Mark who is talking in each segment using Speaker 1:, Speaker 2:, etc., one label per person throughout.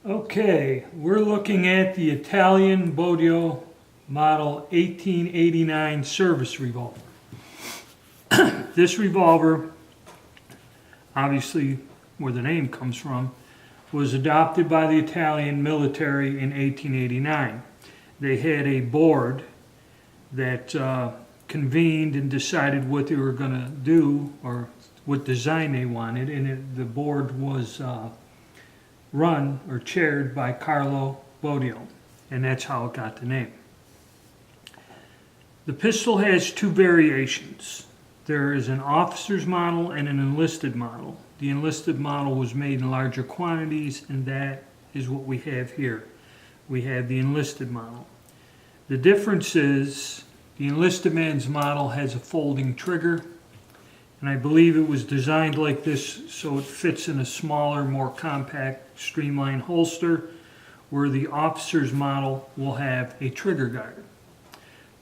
Speaker 1: Okay, we're looking at the Italian Bodeo model 1889 service revolver. This revolver, obviously where the name comes from, was adopted by the Italian military in 1889. They had a board that convened and decided what they were going to do or what design they wanted, and the board was run or chaired by Carlo Bodeo, and that's how it got the name. The pistol has two variations. There is an officer's model and an enlisted model. The enlisted model was made in larger quantities, and that is what we have here. We have the enlisted model. The difference is the enlisted man's model has a folding trigger, and I believe it was designed like this so it fits in a smaller, more compact, streamlined holster, where the officer's model will have a trigger guard.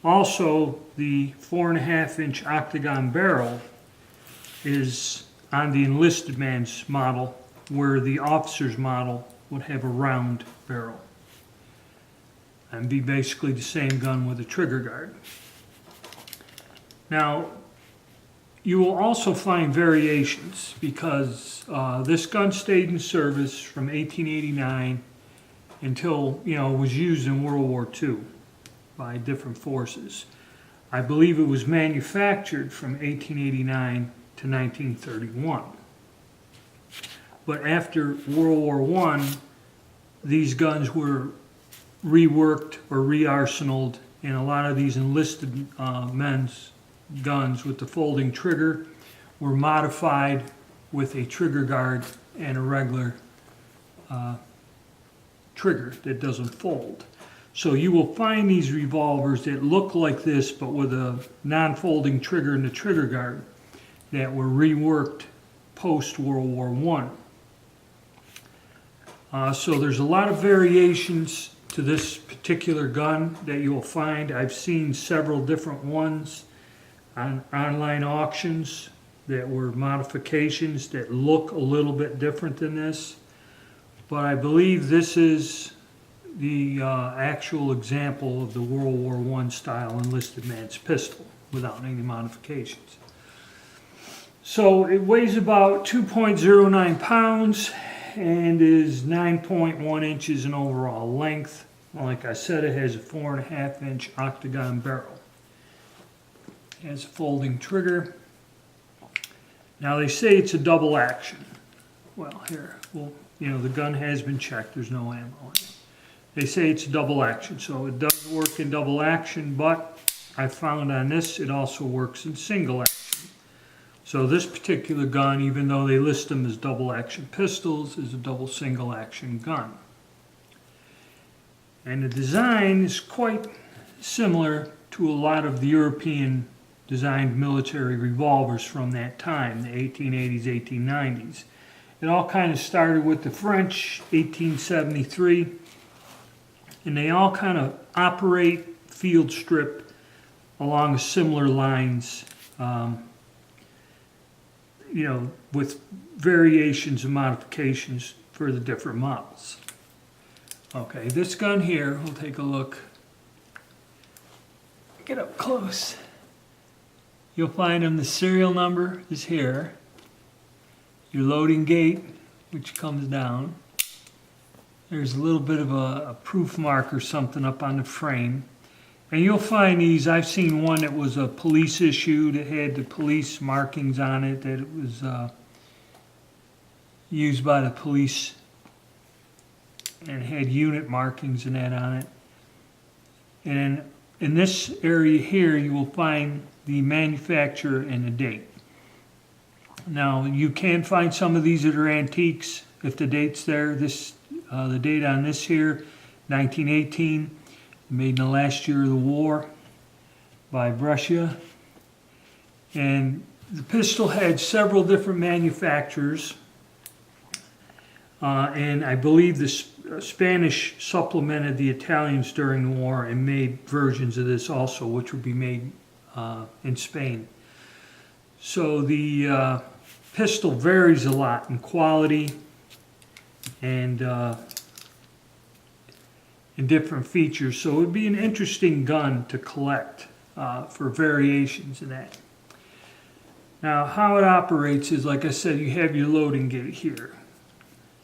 Speaker 1: Also, the 4.5-inch octagon barrel is on the enlisted man's model, where the officer's model would have a round barrel and be basically the same gun with a trigger guard. Now, you will also find variations because this gun stayed in service from 1889 until it was used in World War II by different forces. I believe it was manufactured from 1889 to 1931. But after World War I, these guns were reworked or re-arsenaled, and a lot of these enlisted men's guns with the folding trigger were modified with a trigger guard and a regular trigger that doesn't fold. So you will find these revolvers that look like this but with a non-folding trigger and a trigger guard that were reworked post-World War I. So there's a lot of variations to this particular gun that you will find. I've seen several different ones on online auctions that were modifications that look a little bit different than this, but I believe this is the actual example of the World War I style enlisted man's pistol without any modifications. So it weighs about 2.09 pounds and is 9.1 inches in overall length. Like I said, it has a 4.5-inch octagon barrel. It has a folding trigger. Now they say it's a double action. Well, here, the gun has been checked. There's no ammo in it. They say it's a double action, so it does work in double action, but I found on this it also works in single action. So this particular gun, even though they list them as double action pistols, is a double single action gun. And the design is quite similar to a lot of the European designed military revolvers from that time, the 1880s, 1890s. It all kind of started with the French, 1873, and they all kind of operate field strip along similar lines, with variations and modifications for the different models. Okay, this gun here, we'll take a look. Get up close. You'll find the serial number is here. Your loading gate, which comes down. There's a little bit of a proof mark or something up on the frame. And you'll find these, I've seen one that was a police issue that had the police markings on it, that it was used by the police and had unit markings and that on it. And in this area here, you will find the manufacturer and the date. Now, you can find some of these that are antiques if the date's there. The date on this here, 1918, made in the last year of the war by Brescia. And the pistol had several different manufacturers, and I believe the Spanish supplemented the Italians during the war and made versions of this also, which would be made in Spain. So the pistol varies a lot in quality and and different features. So it would be an interesting gun to collect for variations in that. Now, how it operates is, like I said, you have your loading gate here.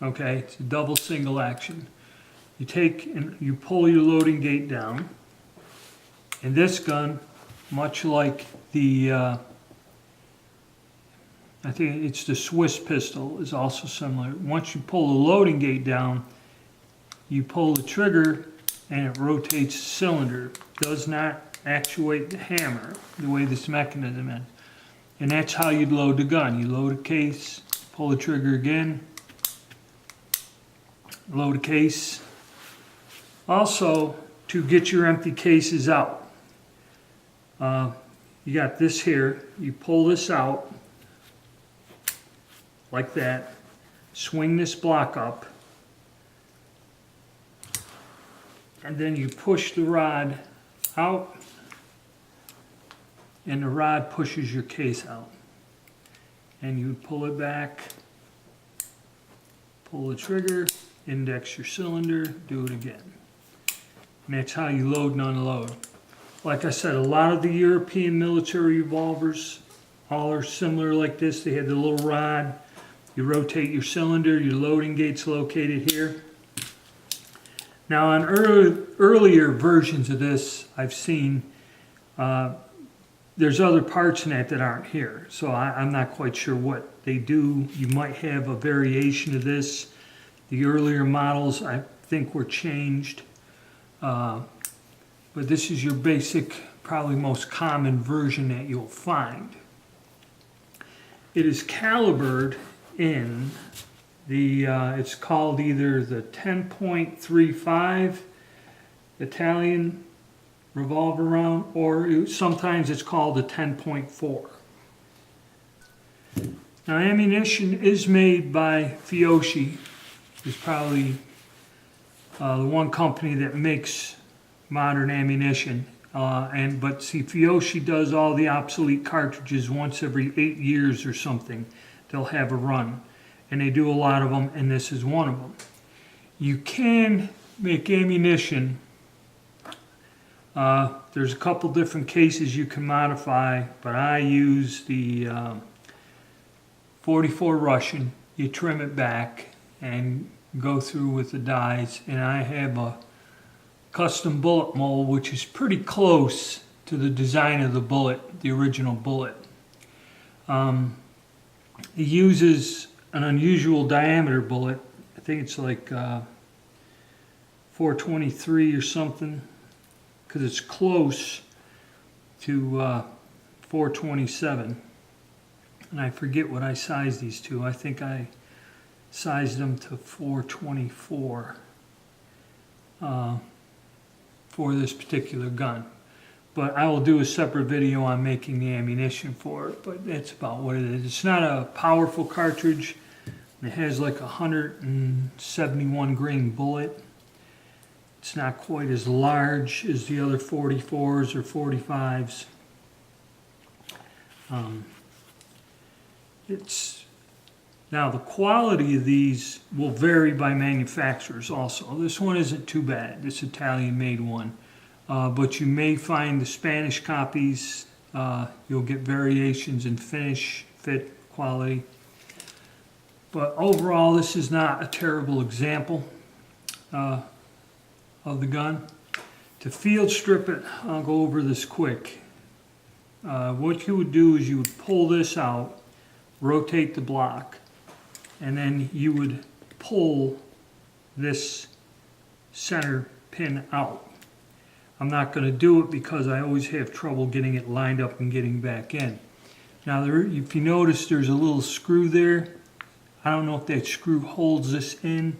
Speaker 1: Okay, it's a double single action. You take and you pull your loading gate down. And this gun, much like the, I think it's the Swiss pistol, is also similar. Once you pull the loading gate down, you pull the trigger and it rotates the cylinder. It does not actuate the hammer the way this mechanism is. And that's how you'd load the gun. You load a case, pull the trigger again, load a case. Also, to get your empty cases out, you got this here. You pull this out like that, swing this block up, and then you push the rod out, and the rod pushes your case out. And you pull it back, pull the trigger, index your cylinder, do it again. And that's how you load and unload. Like I said, a lot of the European military revolvers all are similar like this. They have the little rod. You rotate your cylinder, your loading gate's located here. Now on earlier versions of this, I've seen there's other parts in that aren't here. So I'm not quite sure what they do. You might have a variation of this. The earlier models, I think, were changed. But this is your basic, probably most common version that you'll find. It is calibered in the, it's called either the 10.35 Italian revolver round, or sometimes it's called the 10.4. Now, ammunition is made by Fiocchi. It's probably the one company that makes modern ammunition. But see, Fiocchi does all the obsolete cartridges once every 8 years or something. They'll have a run. And they do a lot of them, and this is one of them. You can make ammunition. There's a couple different cases you can modify, but I use the 44 Russian. You trim it back and go through with the dies, and I have a custom bullet mold which is pretty close to the design of the bullet, the original bullet. It uses an unusual diameter bullet. I think it's like 423 or something, because it's close to 427. And I forget what I sized these to. I think I sized them to 424 for this particular gun. But I will do a separate video on making the ammunition for it, but that's about what it is. It's not a powerful cartridge. It has like a 171 grain bullet. It's not quite as large as the other 44s or 45s. Now the quality of these will vary by manufacturers also. This one isn't too bad, this Italian made one. But you may find the Spanish copies, you'll get variations in finish, fit, quality. But overall, this is not a terrible example of the gun. To field strip it, I'll go over this quick. What you would do is you would pull this out, rotate the block, and then you would pull this center pin out. I'm not going to do it because I always have trouble getting it lined up and getting back in. Now, if you notice, there's a little screw there. I don't know if that screw holds this in.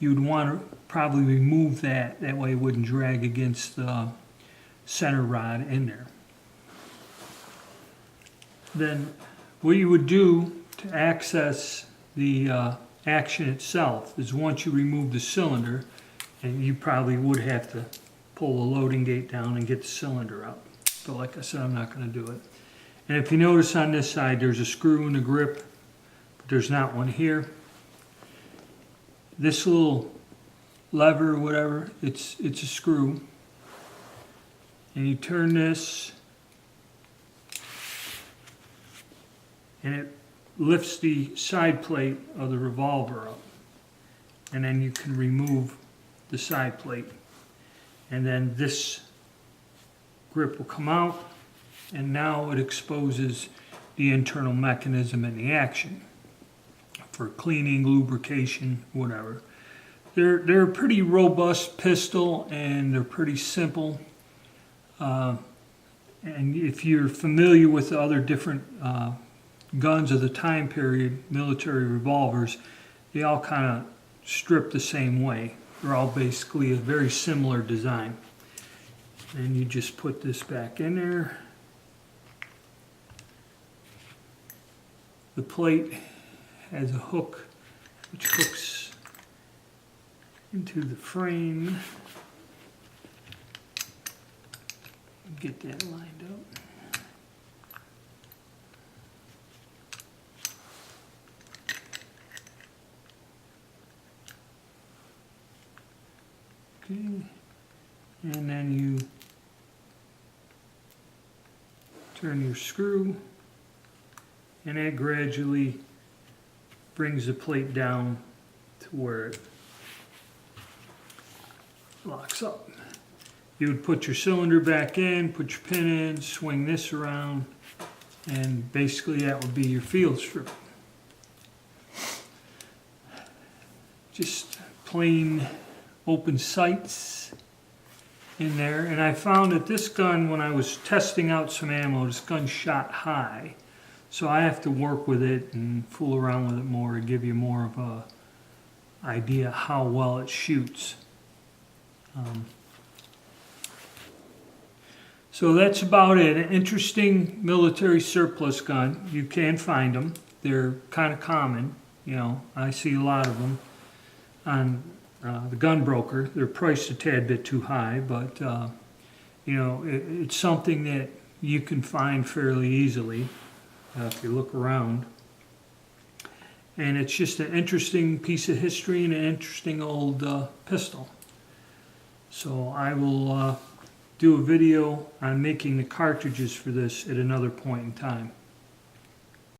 Speaker 1: You would want to probably remove that. That way it wouldn't drag against the center rod in there. Then what you would do to access the action itself is once you remove the cylinder, and you probably would have to pull the loading gate down and get the cylinder out. But like I said, I'm not going to do it. And if you notice on this side, there's a screw in the grip, but there's not one here. This little lever or whatever. It's a screw. And you turn this, and it lifts the side plate of the revolver up. And then you can remove the side plate. And then this grip will come out, and now it exposes the internal mechanism and the action for cleaning, lubrication, whatever. They're a pretty robust pistol, and they're pretty simple. And if you're familiar with the other different guns of the time period, military revolvers, they all kind of strip the same way. They're all basically a very similar design. And you just put this back in there. The plate has a hook which hooks into the frame. Get that lined up. Okay, and then you turn your screw, and that gradually brings the plate down to where it locks up. You would put your cylinder back in, put your pin in, swing this around, and basically that would be your field strip. Just plain open sights in there. And I found that this gun, when I was testing out some ammo, this gun shot high. So I have to work with it and fool around with it more to give you more of a idea how well it shoots. So that's about it. An interesting military surplus gun. You can find them. They're kind of common. You know, I see a lot of them on the gun broker. They're priced a tad bit too high, but you know, it's something that you can find fairly easily if you look around. And it's just an interesting piece of history and an interesting old pistol. So I will do a video on making the cartridges for this at another point in time.